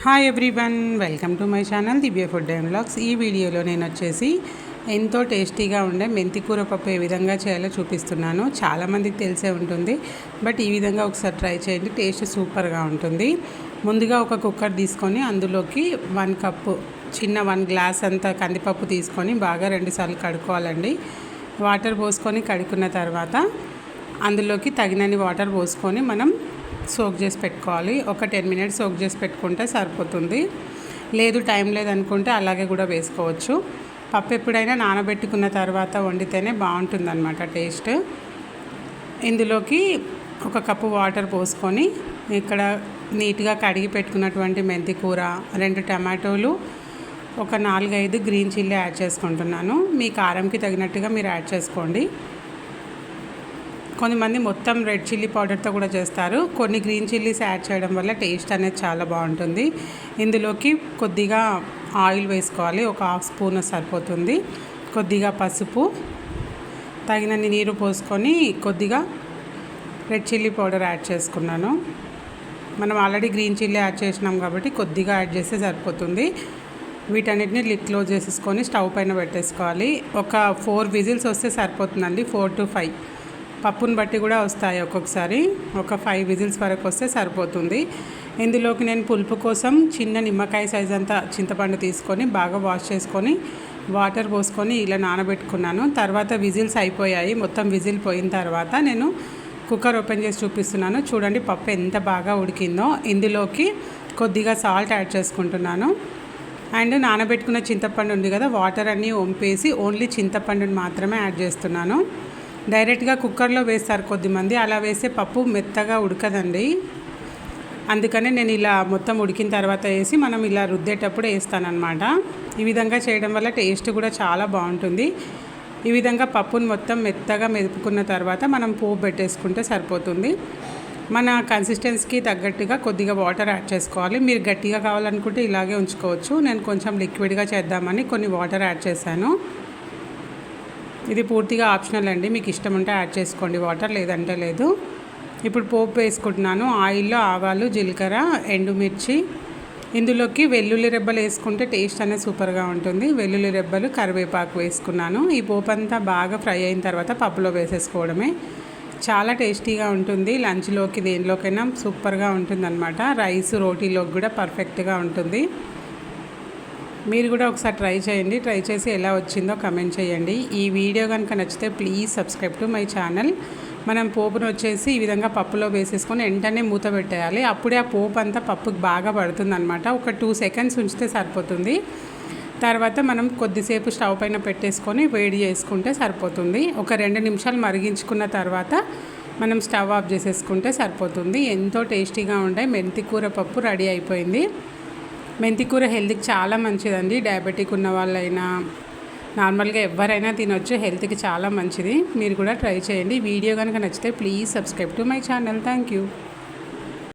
Hi everyone, welcome to my channel Divya food and vlogs. ఈ వీడియోలో నేను వచ్చేసి ఎంతో టేస్టీగా ఉండే మెంతి కూర పప్పు ఏ విధంగా చేయాలో చూపిస్తున్నాను. చాలామందికి తెలిసే ఉంటుంది, బట్ ఈ విధంగా ఒకసారి ట్రై చేయండి, టేస్ట్ సూపర్గా ఉంటుంది. ముందుగా ఒక కుక్కర్ తీసుకొని అందులోకి 1 కప్పు చిన్న 1 గ్లాస్ అంత కందిపప్పు తీసుకొని బాగా 2 సార్లు కడుక్కోవాలండి. వాటర్ పోసుకొని కడుక్కున్న తర్వాత అందులోకి తగినన్ని వాటర్ పోసుకొని మనం సోక్ చేసి పెట్టుకోవాలి. ఒక 10 మినిట్స్ సోక్ చేసి పెట్టుకుంటే సరిపోతుంది. లేదు టైం లేదనుకుంటే అలాగే కూడా వేసుకోవచ్చు. పప్పు ఎప్పుడైనా నానబెట్టుకున్న తర్వాత వండితేనే బాగుంటుందన్నమాట టేస్ట్. ఇందులోకి 1 కప్పు వాటర్ పోసుకొని ఇక్కడ నీట్గా కడిగి పెట్టుకున్నటువంటి మెంతి కూర, 2 టమాటోలు, ఒక 4-5 గ్రీన్ చిల్లీ యాడ్ చేసుకుంటున్నాను. మీ కారంకి తగినట్టుగా మీరు యాడ్ చేసుకోండి. కొంతమంది మొత్తం రెడ్ చిల్లీ పౌడర్తో కూడా చేస్తారు. కొన్ని గ్రీన్ చిల్లీస్ యాడ్ చేయడం వల్ల టేస్ట్ అనేది చాలా బాగుంటుంది. ఇందులోకి కొద్దిగా ఆయిల్ వేసుకోవాలి, ఒక 1/2 స్పూన్ సరిపోతుంది. కొద్దిగా పసుపు, తగినన్ని నీరు పోసుకొని కొద్దిగా రెడ్ చిల్లీ పౌడర్ యాడ్ చేసుకున్నాను. మనం ఆల్రెడీ గ్రీన్ చిల్లీ యాడ్ చేసినాం కాబట్టి కొద్దిగా యాడ్ చేస్తే సరిపోతుంది. వీటన్నిటిని లిడ్ క్లోజ్ చేసేసుకొని స్టవ్ పైన పెట్టేసుకోవాలి. ఒక 4 విజిల్స్ వస్తే సరిపోతుందండి. 4 to 5 పప్పుని బట్టి కూడా వస్తాయి. ఒక్కొక్కసారి ఒక 5 విజిల్స్ వరకు వస్తే సరిపోతుంది. ఇందులోకి నేను పులుపు కోసం చిన్న నిమ్మకాయ సైజ్ అంతా చింతపండు తీసుకొని బాగా వాష్ చేసుకొని వాటర్ పోసుకొని ఇలా నానబెట్టుకున్నాను. తర్వాత విజిల్స్ అయిపోయాయి. మొత్తం విజిల్ పోయిన తర్వాత నేను కుక్కర్ ఓపెన్ చేసి చూపిస్తున్నాను. చూడండి పప్పు ఎంత బాగా ఉడికిందో. ఇందులోకి కొద్దిగా సాల్ట్ యాడ్ చేసుకుంటున్నాను. అండ్ నానబెట్టుకున్న చింతపండు ఉంది కదా, వాటర్ అన్నీ వంపేసి ఓన్లీ చింతపండుని మాత్రమే యాడ్ చేస్తున్నాను. డైరెక్ట్గా కుక్కర్లో వేస్తారు కొద్దిమంది, అలా వేస్తే పప్పు మెత్తగా ఉడకదండి. అందుకనే నేను ఇలా మొత్తం ఉడికిన తర్వాత వేసి మనం ఇలా రుద్దేటప్పుడు వేస్తానన్నమాట. ఈ విధంగా చేయడం వల్ల టేస్ట్ కూడా చాలా బాగుంటుంది. ఈ విధంగా పప్పును మొత్తం మెత్తగా మెదుపుకున్న తర్వాత మనం పోపు పెట్టేసుకుంటే సరిపోతుంది. మన కన్సిస్టెన్సీకి తగ్గట్టుగా కొద్దిగా వాటర్ యాడ్ చేసుకోవాలి. మీరు గట్టిగా కావాలనుకుంటే ఇలాగే ఉంచుకోవచ్చు. నేను కొంచెం లిక్విడ్గా చేద్దామని కొన్ని వాటర్ యాడ్ చేశాను. ఇది పూర్తిగా ఆప్షనల్ అండి, మీకు ఇష్టం ఉంటే యాడ్ చేసుకోండి వాటర్, లేదంటే లేదు. ఇప్పుడు పోపు వేసుకుంటున్నాను. ఆయిల్లో ఆవాలు, జీలకర్ర, ఎండుమిర్చి, ఇందులోకి వెల్లుల్లి రెబ్బలు వేసుకుంటే టేస్ట్ అనేది సూపర్గా ఉంటుంది. వెల్లుల్లి రెబ్బలు, కరివేపాకు వేసుకున్నాను. ఈ పోపు అంతా బాగా ఫ్రై అయిన తర్వాత పప్పులో వేసేసుకోవడమే. చాలా టేస్టీగా ఉంటుంది. లంచ్లోకి దేనిలోకైనా సూపర్గా ఉంటుందన్నమాట. రైస్, రోటీలోకి కూడా పర్ఫెక్ట్గా ఉంటుంది. మీరు కూడా ఒకసారి ట్రై చేయండి. ట్రై చేసి ఎలా వచ్చిందో కమెంట్ చేయండి. ఈ వీడియో కనుక నచ్చితే please subscribe to my channel. మనం పోపును వచ్చేసి ఈ విధంగా పప్పులో వేసేసుకొని వెంటనే మూత పెట్టేయాలి. అప్పుడే ఆ పోపు అంతా పప్పుకి బాగా పడుతుందన్నమాట. ఒక 2 సెకండ్స్ ఉంచితే సరిపోతుంది. తర్వాత మనం కొద్దిసేపు స్టవ్ పైన పెట్టేసుకొని వేడి చేసుకుంటే సరిపోతుంది. ఒక 2 నిమిషాలు మరిగించుకున్న తర్వాత మనం స్టవ్ ఆఫ్ చేసేసుకుంటే సరిపోతుంది. ఎంతో టేస్టీగా ఉండే మెంతి కూర పప్పు రెడీ అయిపోయింది. మెంతి కూర హెల్త్కి చాలా మంచిదండి. డయాబెటిక్ ఉన్న వాళ్ళైనా నార్మల్గా ఎవరైనా తినొచ్చు, హెల్త్కి చాలా మంచిది. మీరు కూడా ట్రై చేయండి. వీడియో కనుక నచ్చితే please subscribe to my channel. Thank you.